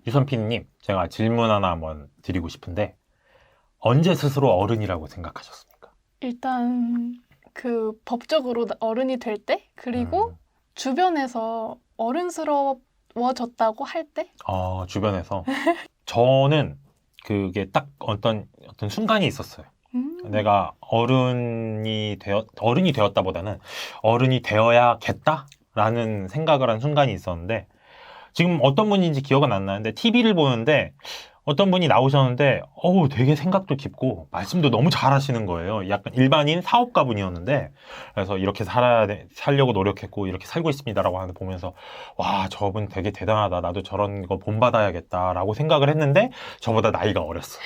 유선피디님, 제가 질문 하나 한번 드리고 싶은데 언제 스스로 어른이라고 생각하셨습니까? 일단 그 법적으로 어른이 될 때, 그리고 주변에서 어른스러워졌다고 할 때? 주변에서 저는 그게 딱 어떤 순간이 있었어요. 내가 어른이 되었다보다는 어른이 되어야겠다라는 생각을 한 순간이 있었는데, 지금 어떤 분인지 기억은 안 나는데 TV를 보는데 어떤 분이 나오셨는데 되게 생각도 깊고 말씀도 너무 잘하시는 거예요. 약간 일반인 사업가 분이었는데, 그래서 이렇게 살려고 노력했고 이렇게 살고 있습니다라고 하는 거 보면서 와, 저분 되게 대단하다, 나도 저런 거 본받아야겠다라고 생각을 했는데 저보다 나이가 어렸어요.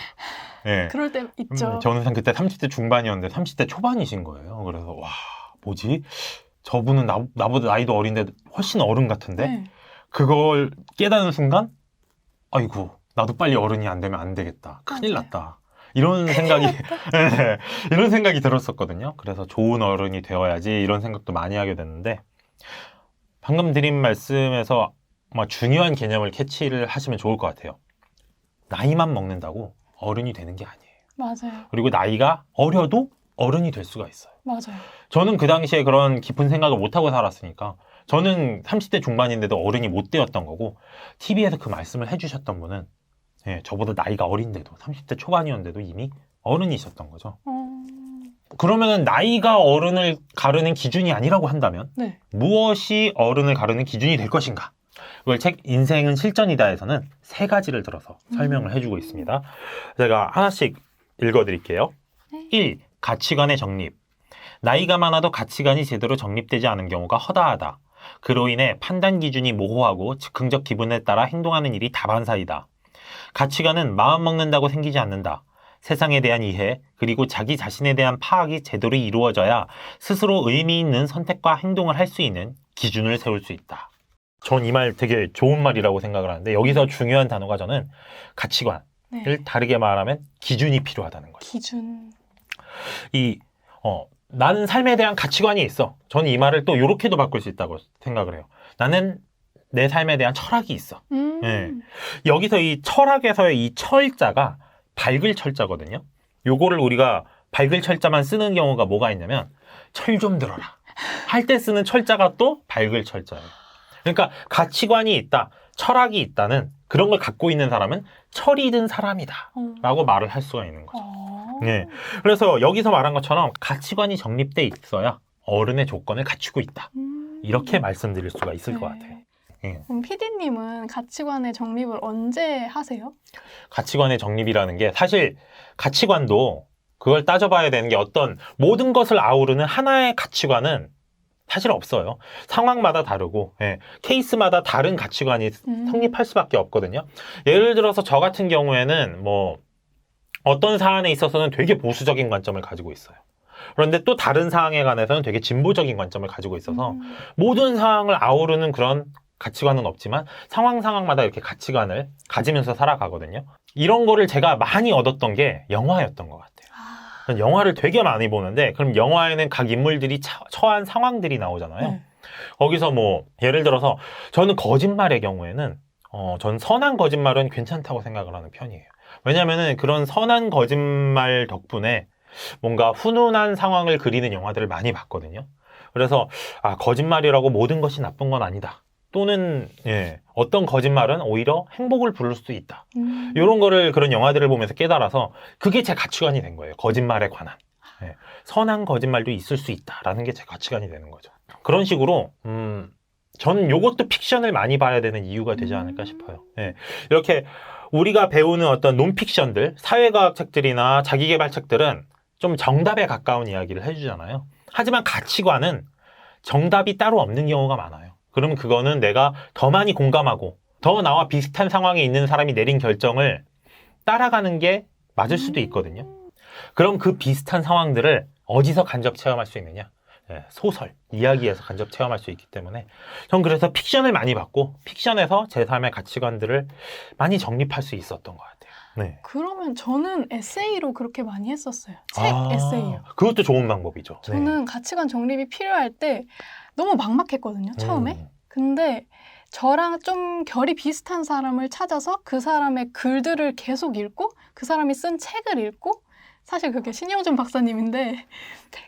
예. 그럴 때 있죠. 저는 그때 30대 중반이었는데 30대 초반이신 거예요. 그래서 와, 뭐지? 저분은 나보다 나이도 어린데 훨씬 어른 같은데? 네. 그걸 깨닫는 순간, 아이고, 나도 빨리 어른이 안 되면 안 되겠다. 큰일 맞아요. 났다. 이런 생각이, 네, 이런 생각이 들었었거든요. 그래서 좋은 어른이 되어야지 이런 생각도 많이 하게 됐는데, 방금 드린 말씀에서 아마 중요한 개념을 캐치를 하시면 좋을 것 같아요. 나이만 먹는다고 어른이 되는 게 아니에요. 맞아요. 그리고 나이가 어려도 어른이 될 수가 있어요. 맞아요. 저는 그 당시에 그런 깊은 생각을 못하고 살았으니까, 저는 30대 중반인데도 어른이 못 되었던 거고, TV에서 그 말씀을 해주셨던 분은 저보다 나이가 어린데도 30대 초반이었는데도 이미 어른이셨던 거죠. 그러면 나이가 어른을 가르는 기준이 아니라고 한다면 네. 무엇이 어른을 가르는 기준이 될 것인가? 이걸 책 인생은 실전이다에서는 세 가지를 들어서 설명을 해주고 있습니다. 제가 하나씩 읽어드릴게요. 네. 1. 가치관의 정립. 나이가 많아도 가치관이 제대로 정립되지 않은 경우가 허다하다. 그로 인해 판단 기준이 모호하고 즉흥적 기분에 따라 행동하는 일이 다반사이다. 가치관은 마음 먹는다고 생기지 않는다. 세상에 대한 이해, 그리고 자기 자신에 대한 파악이 제대로 이루어져야 스스로 의미 있는 선택과 행동을 할 수 있는 기준을 세울 수 있다. 전 이 말 되게 좋은 말이라고 생각을 하는데, 여기서 중요한 단어가 저는 가치관을 네. 다르게 말하면 기준이 필요하다는 거예요. 기준. 나는 삶에 대한 가치관이 있어. 저는 이 말을 또 이렇게도 바꿀 수 있다고 생각을 해요. 나는 내 삶에 대한 철학이 있어. 예. 여기서 이 철학에서의 이 철자가 밝을 철자거든요. 요거를 우리가 밝을 철자만 쓰는 경우가 뭐가 있냐면, 철 좀 들어라 할 때 쓰는 철자가 또 밝을 철자예요. 그러니까 가치관이 있다, 철학이 있다는 그런 걸 갖고 있는 사람은 철이 든 사람이다 라고 말을 할 수가 있는 거죠. 네. 그래서 여기서 말한 것처럼 가치관이 정립돼 있어야 어른의 조건을 갖추고 있다, 이렇게 말씀드릴 수가 있을 것 같아요. 그럼 PD님은 가치관의 정립을 언제 하세요? 가치관의 정립이라는 게, 사실 가치관도 그걸 따져봐야 되는 게, 어떤 모든 것을 아우르는 하나의 가치관은 사실 없어요. 상황마다 다르고 케이스마다 다른 가치관이 성립할 수밖에 없거든요. 예를 들어서 저 같은 경우에는 어떤 사안에 있어서는 되게 보수적인 관점을 가지고 있어요. 그런데 또 다른 사항에 관해서는 되게 진보적인 관점을 가지고 있어서 모든 상황을 아우르는 그런 가치관은 없지만 상황마다 이렇게 가치관을 가지면서 살아가거든요. 이런 거를 제가 많이 얻었던 게 영화였던 것 같아요. 영화를 되게 많이 보는데, 그럼 영화에는 각 인물들이 처한 상황들이 나오잖아요. 거기서 예를 들어서 저는 거짓말의 경우에는 전 선한 거짓말은 괜찮다고 생각을 하는 편이에요. 왜냐면은 그런 선한 거짓말 덕분에 뭔가 훈훈한 상황을 그리는 영화들을 많이 봤거든요. 그래서 거짓말이라고 모든 것이 나쁜 건 아니다. 또는 어떤 거짓말은 오히려 행복을 부를 수도 있다. 이런 거를 그런 영화들을 보면서 깨달아서 그게 제 가치관이 된 거예요. 거짓말에 관한. 선한 거짓말도 있을 수 있다라는 게 제 가치관이 되는 거죠. 그런 식으로 저는 이것도 픽션을 많이 봐야 되는 이유가 되지 않을까 싶어요. 이렇게 우리가 배우는 어떤 논픽션들, 사회과학 책들이나 자기계발 책들은 좀 정답에 가까운 이야기를 해주잖아요. 하지만 가치관은 정답이 따로 없는 경우가 많아요. 그러면 그거는 내가 더 많이 공감하고 더 나와 비슷한 상황에 있는 사람이 내린 결정을 따라가는 게 맞을 수도 있거든요. 그럼 그 비슷한 상황들을 어디서 간접 체험할 수 있느냐? 소설, 이야기에서 간접 체험할 수 있기 때문에 전 그래서 픽션을 많이 봤고, 픽션에서 제 삶의 가치관들을 많이 정립할 수 있었던 것 같아요. 그러면 저는 에세이로 그렇게 많이 했었어요. 책 에세이요. 그것도 좋은 방법이죠. 저는 가치관 정립이 필요할 때 너무 막막했거든요, 처음에. 근데 저랑 좀 결이 비슷한 사람을 찾아서 그 사람의 글들을 계속 읽고 그 사람이 쓴 책을 읽고 사실 그게 신영준 박사님인데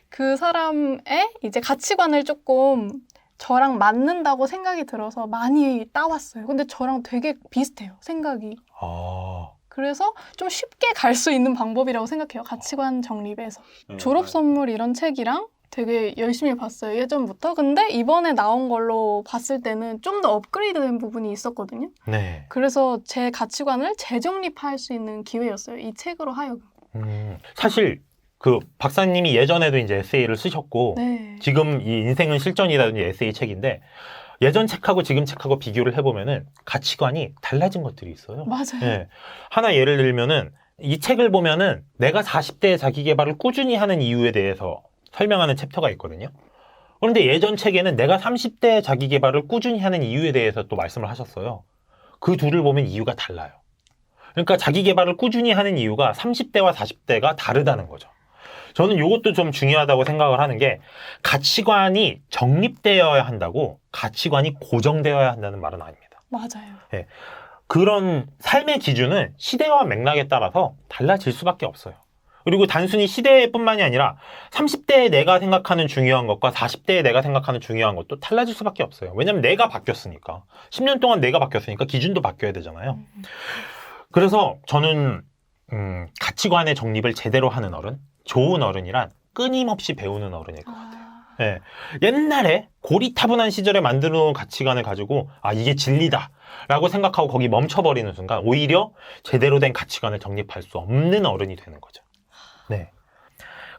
그 사람의 이제 가치관을 조금 저랑 맞는다고 생각이 들어서 많이 따왔어요. 근데 저랑 되게 비슷해요, 생각이. 아, 그래서 좀 쉽게 갈 수 있는 방법이라고 생각해요, 가치관 정립에서. 졸업 선물 이런 책이랑 되게 열심히 봤어요, 예전부터. 근데 이번에 나온 걸로 봤을 때는 좀 더 업그레이드된 부분이 있었거든요. 네. 그래서 제 가치관을 재정립할 수 있는 기회였어요, 이 책으로 하여금. 사실 그 박사님이 예전에도 이제 에세이를 쓰셨고 네. 지금 이 인생은 실전이라든지 에세이 책인데 예전 책하고 지금 책하고 비교를 해보면은 가치관이 달라진 것들이 있어요. 맞아요. 예. 하나 예를 들면은 이 책을 보면은 내가 40대에 자기 개발을 꾸준히 하는 이유에 대해서 설명하는 챕터가 있거든요. 그런데 예전 책에는 내가 30대에 자기 개발을 꾸준히 하는 이유에 대해서 또 말씀을 하셨어요. 그 둘을 보면 이유가 달라요. 그러니까 자기 개발을 꾸준히 하는 이유가 30대와 40대가 다르다는 거죠. 저는 이것도 좀 중요하다고 생각을 하는 게 가치관이 정립되어야 한다고 가치관이 고정되어야 한다는 말은 아닙니다. 맞아요. 그런 삶의 기준은 시대와 맥락에 따라서 달라질 수밖에 없어요. 그리고 단순히 시대뿐만이 아니라 30대에 내가 생각하는 중요한 것과 40대에 내가 생각하는 중요한 것도 달라질 수밖에 없어요. 왜냐면 내가 바뀌었으니까. 10년 동안 내가 바뀌었으니까 기준도 바뀌어야 되잖아요. 그래서 저는 가치관의 정립을 제대로 하는 어른, 좋은 어른이란 끊임없이 배우는 어른일 것 같아요. 예. 옛날에 고리타분한 시절에 만들어 놓은 가치관을 가지고 아 이게 진리다 라고 생각하고 거기 멈춰버리는 순간 오히려 제대로 된 가치관을 정립할 수 없는 어른이 되는 거죠. 네.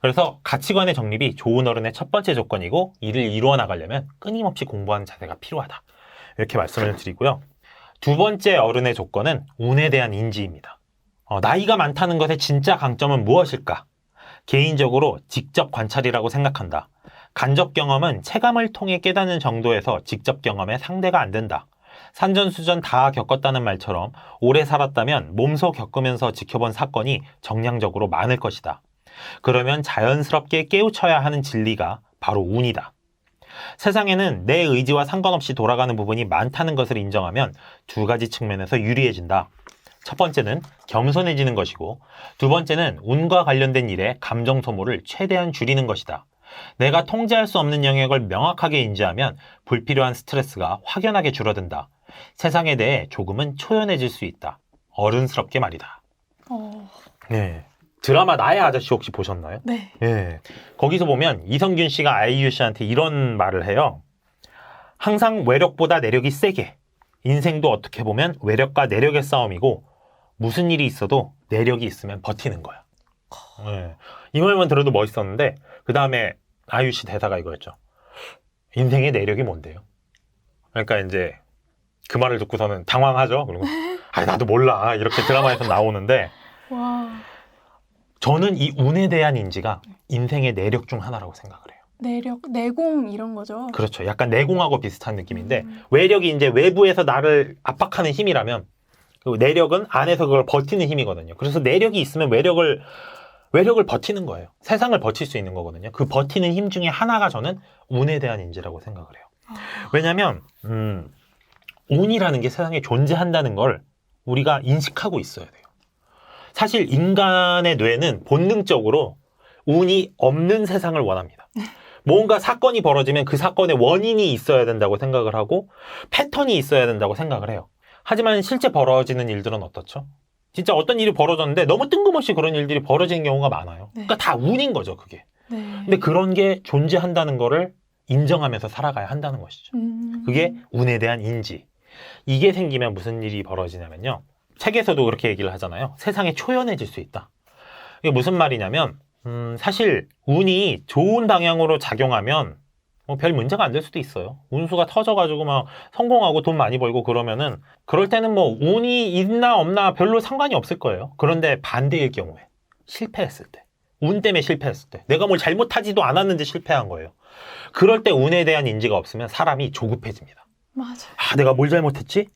그래서 가치관의 정립이 좋은 어른의 첫 번째 조건이고 이를 이루어 나가려면 끊임없이 공부하는 자세가 필요하다. 이렇게 말씀을 드리고요. 두 번째 어른의 조건은 운에 대한 인지입니다. 나이가 많다는 것의 진짜 강점은 무엇일까? 개인적으로 직접 관찰이라고 생각한다. 간접 경험은 체감을 통해 깨닫는 정도에서 직접 경험에 상대가 안 된다. 산전수전 다 겪었다는 말처럼 오래 살았다면 몸소 겪으면서 지켜본 사건이 정량적으로 많을 것이다. 그러면 자연스럽게 깨우쳐야 하는 진리가 바로 운이다. 세상에는 내 의지와 상관없이 돌아가는 부분이 많다는 것을 인정하면 두 가지 측면에서 유리해진다. 첫 번째는 겸손해지는 것이고 두 번째는 운과 관련된 일에 감정 소모를 최대한 줄이는 것이다. 내가 통제할 수 없는 영역을 명확하게 인지하면 불필요한 스트레스가 확연하게 줄어든다. 세상에 대해 조금은 초연해질 수 있다. 어른스럽게 말이다. 네. 드라마 나의 아저씨 혹시 보셨나요? 네. 네. 거기서 보면 이성균 씨가 아이유 씨한테 이런 말을 해요. 항상 외력보다 내력이 세게. 인생도 어떻게 보면 외력과 내력의 싸움이고 무슨 일이 있어도 내력이 있으면 버티는 거야. 네. 이 말만 들어도 멋있었는데 그 다음에 아이유 씨 대사가 이거였죠. 인생의 내력이 뭔데요? 그러니까 이제 그 말을 듣고서는 당황하죠. 그리고 나도 몰라. 이렇게 드라마에서 나오는데 와. 저는 이 운에 대한 인지가 인생의 내력 중 하나라고 생각을 해요. 내력, 내공 이런 거죠. 그렇죠. 약간 내공하고 비슷한 느낌인데 외력이 이제 외부에서 나를 압박하는 힘이라면 그 내력은 안에서 그걸 버티는 힘이거든요. 그래서 내력이 있으면 외력을 버티는 거예요. 세상을 버틸 수 있는 거거든요. 그 버티는 힘 중에 하나가 저는 운에 대한 인지라고 생각을 해요. 왜냐하면 운이라는 게 세상에 존재한다는 걸 우리가 인식하고 있어야 돼요. 사실 인간의 뇌는 본능적으로 운이 없는 세상을 원합니다. 뭔가 사건이 벌어지면 그 사건의 원인이 있어야 된다고 생각을 하고 패턴이 있어야 된다고 생각을 해요. 하지만 실제 벌어지는 일들은 어떻죠? 진짜 어떤 일이 벌어졌는데 너무 뜬금없이 그런 일들이 벌어지는 경우가 많아요. 그러니까 다 운인 거죠, 그게. 네. 근데 그런 게 존재한다는 거를 인정하면서 살아가야 한다는 것이죠. 그게 운에 대한 인지. 이게 생기면 무슨 일이 벌어지냐면요. 책에서도 그렇게 얘기를 하잖아요. 세상에 초연해질 수 있다. 이게 무슨 말이냐면 사실 운이 좋은 방향으로 작용하면 별 문제가 안 될 수도 있어요. 운수가 터져가지고 막 성공하고 돈 많이 벌고 그러면은 그럴 때는 뭐 운이 있나 없나 별로 상관이 없을 거예요. 그런데 반대일 경우에 실패했을 때, 운 때문에 실패했을 때, 내가 뭘 잘못하지도 않았는데 실패한 거예요. 그럴 때 운에 대한 인지가 없으면 사람이 조급해집니다. 맞아. 내가 뭘 잘못했지?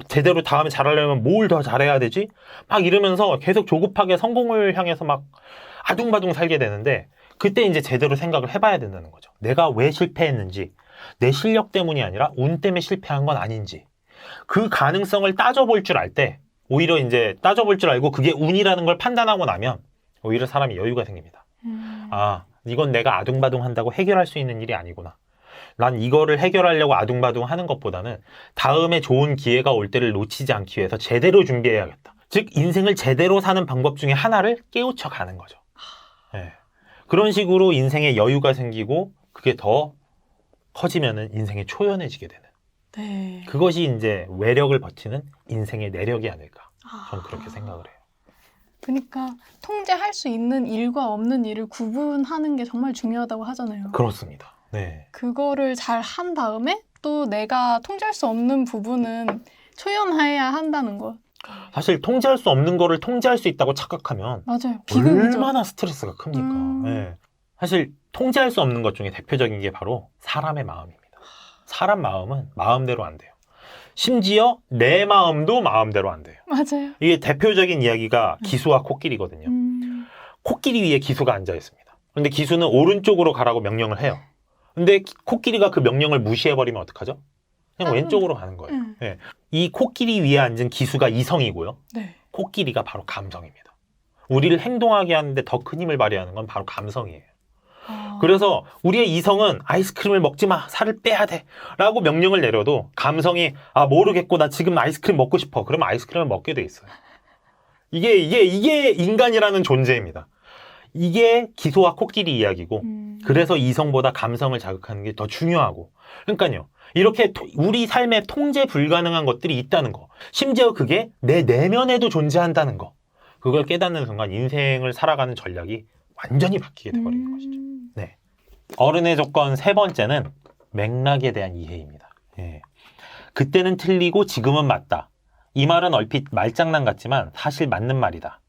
제대로 다음에 잘하려면 뭘 더 잘해야 되지? 막 이러면서 계속 조급하게 성공을 향해서 막 아둥바둥 살게 되는데 그때 이제 제대로 생각을 해봐야 된다는 거죠. 내가 왜 실패했는지, 내 실력 때문이 아니라 운 때문에 실패한 건 아닌지 그 가능성을 따져볼 줄 알 때, 오히려 이제 따져볼 줄 알고 그게 운이라는 걸 판단하고 나면 오히려 사람이 여유가 생깁니다. 아, 이건 내가 아둥바둥 한다고 해결할 수 있는 일이 아니구나. 난 이거를 해결하려고 아둥바둥 하는 것보다는 다음에 좋은 기회가 올 때를 놓치지 않기 위해서 제대로 준비해야겠다. 즉 인생을 제대로 사는 방법 중에 하나를 깨우쳐 가는 거죠. 네. 그런 식으로 인생에 여유가 생기고 그게 더 커지면은 인생이 초연해지게 되는. 네. 그것이 이제 외력을 버티는 인생의 내력이 아닐까. 저는 그렇게 생각을 해요. 그러니까 통제할 수 있는 일과 없는 일을 구분하는 게 정말 중요하다고 하잖아요. 그렇습니다. 네. 그거를 잘 한 다음에 또 내가 통제할 수 없는 부분은 초연해야 한다는 것. 사실 통제할 수 없는 거를 통제할 수 있다고 착각하면 맞아요. 비극이죠. 얼마나 스트레스가 큽니까. 네. 사실 통제할 수 없는 것 중에 대표적인 게 바로 사람의 마음입니다. 사람 마음은 마음대로 안 돼요. 심지어 내 마음도 마음대로 안 돼요. 맞아요. 이게 대표적인 이야기가 기수와 코끼리거든요. 코끼리 위에 기수가 앉아 있습니다. 근데 기수는 오른쪽으로 가라고 명령을 해요. 근데 코끼리가 그 명령을 무시해버리면 어떡하죠? 그냥 왼쪽으로 가는 거예요. 네. 이 코끼리 위에 앉은 기수가 이성이고요. 네. 코끼리가 바로 감성입니다. 우리를 행동하게 하는데 더 큰 힘을 발휘하는 건 바로 감성이에요. 그래서 우리의 이성은 아이스크림을 먹지 마, 살을 빼야 돼 라고 명령을 내려도 감성이 아 모르겠고 나 지금 아이스크림 먹고 싶어. 그러면 아이스크림을 먹게 돼 있어요. 이게 인간이라는 존재입니다. 이게 기수와 코끼리 이야기고 그래서 이성보다 감성을 자극하는 게 더 중요하고 그러니까요. 이렇게 우리 삶에 통제 불가능한 것들이 있다는 거. 심지어 그게 내 내면에도 존재한다는 거. 그걸 깨닫는 순간 인생을 살아가는 전략이 완전히 바뀌게 돼버리는 것이죠. 네. 어른의 조건 세 번째는 맥락에 대한 이해입니다. 예. 그때는 틀리고 지금은 맞다. 이 말은 얼핏 말장난 같지만 사실 맞는 말이다.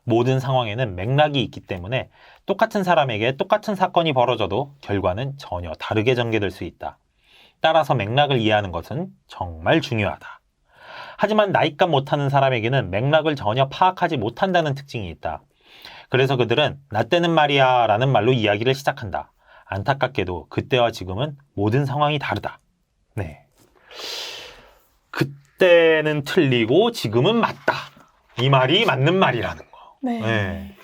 모든 상황에는 맥락이 있기 때문에 똑같은 사람에게 똑같은 사건이 벌어져도 결과는 전혀 다르게 전개될 수 있다. 따라서 맥락을 이해하는 것은 정말 중요하다. 하지만 나이값 못하는 사람에게는 맥락을 전혀 파악하지 못한다는 특징이 있다. 그래서 그들은 나 때는 말이야 라는 말로 이야기를 시작한다. 안타깝게도 그때와 지금은 모든 상황이 다르다. 네. 그때는 틀리고 지금은 맞다. 이 말이 맞는 말이라는 거. 네. 네.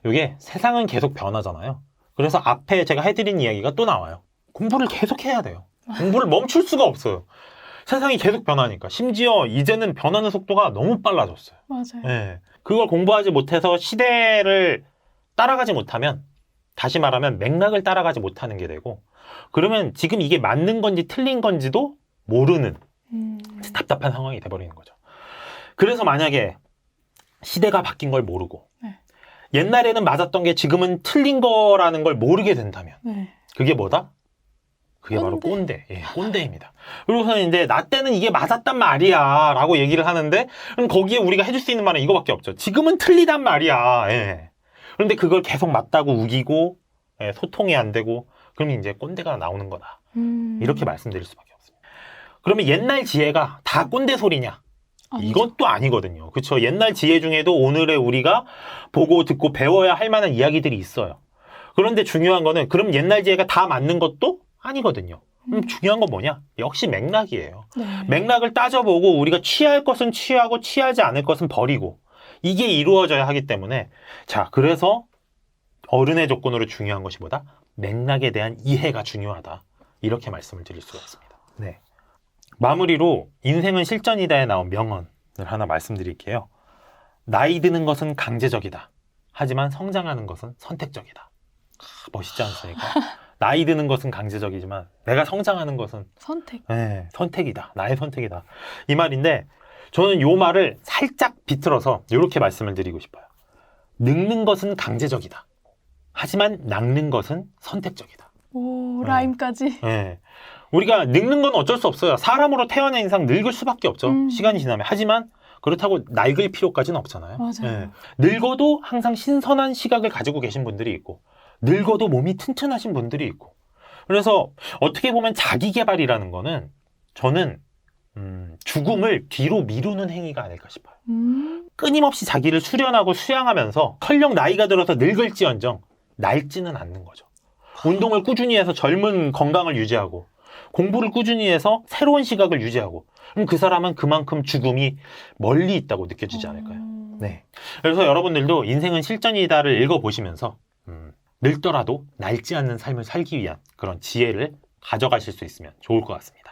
이게 세상은 계속 변하잖아요. 그래서 앞에 제가 해드린 이야기가 또 나와요. 공부를 계속 해야 돼요. 공부를 멈출 수가 없어요. 세상이 계속 변하니까. 심지어 이제는 변하는 속도가 너무 빨라졌어요. 맞아요. 네. 그걸 공부하지 못해서 시대를 따라가지 못하면 다시 말하면 맥락을 따라가지 못하는 게 되고 그러면 지금 이게 맞는 건지 틀린 건지도 모르는 답답한 상황이 돼버리는 거죠. 그래서 만약에 시대가 바뀐 걸 모르고 네. 옛날에는 맞았던 게 지금은 틀린 거라는 걸 모르게 된다면 네. 그게 뭐다? 그게 바로 꼰대. 예, 꼰대입니다. 그리고서는 이제 나 때는 이게 맞았단 말이야 라고 얘기를 하는데 그럼 거기에 우리가 해줄 수 있는 말은 이거밖에 없죠. 지금은 틀리단 말이야. 예. 그런데 그걸 계속 맞다고 우기고 예, 소통이 안 되고 그러면 이제 꼰대가 나오는 거다. 이렇게 말씀드릴 수밖에 없습니다. 그러면 옛날 지혜가 다 꼰대 소리냐? 이건 또 아니거든요. 그렇죠? 옛날 지혜 중에도 오늘의 우리가 보고 듣고 배워야 할 만한 이야기들이 있어요. 그런데 중요한 거는 그럼 옛날 지혜가 다 맞는 것도 아니거든요. 그럼 중요한 건 뭐냐? 역시 맥락이에요. 네. 맥락을 따져보고 우리가 취할 것은 취하고 취하지 않을 것은 버리고 이게 이루어져야 하기 때문에 자 그래서 어른의 조건으로 중요한 것이 뭐다? 맥락에 대한 이해가 중요하다. 이렇게 말씀을 드릴 수가 있습니다. 네. 마무리로 인생은 실전이다에 나온 명언을 하나 말씀드릴게요. 나이 드는 것은 강제적이다. 하지만 성장하는 것은 선택적이다. 멋있지 않습니까? 나이 드는 것은 강제적이지만 내가 성장하는 것은 선택. 네, 선택이다. 나의 선택이다. 이 말인데 저는 이 말을 살짝 비틀어서 이렇게 말씀을 드리고 싶어요. 늙는 것은 강제적이다. 하지만 낚는 것은 선택적이다. 오, 라임까지. 네. 우리가 늙는 건 어쩔 수 없어요. 사람으로 태어난 이상 늙을 수밖에 없죠. 시간이 지나면. 하지만 그렇다고 낡을 필요까지는 없잖아요. 맞아요. 늙어도 항상 신선한 시각을 가지고 계신 분들이 있고 늙어도 몸이 튼튼하신 분들이 있고 그래서 어떻게 보면 자기계발이라는 거는 저는 죽음을 뒤로 미루는 행위가 아닐까 싶어요. 끊임없이 자기를 수련하고 수양하면서 설령 나이가 들어서 늙을지언정 낡지는 않는 거죠. 운동을 꾸준히 해서 젊은 건강을 유지하고 공부를 꾸준히 해서 새로운 시각을 유지하고 그럼 그 사람은 그만큼 죽음이 멀리 있다고 느껴지지 않을까요? 네. 그래서 여러분들도 인생은 실전이다를 읽어보시면서 늙더라도 낡지 않는 삶을 살기 위한 그런 지혜를 가져가실 수 있으면 좋을 것 같습니다.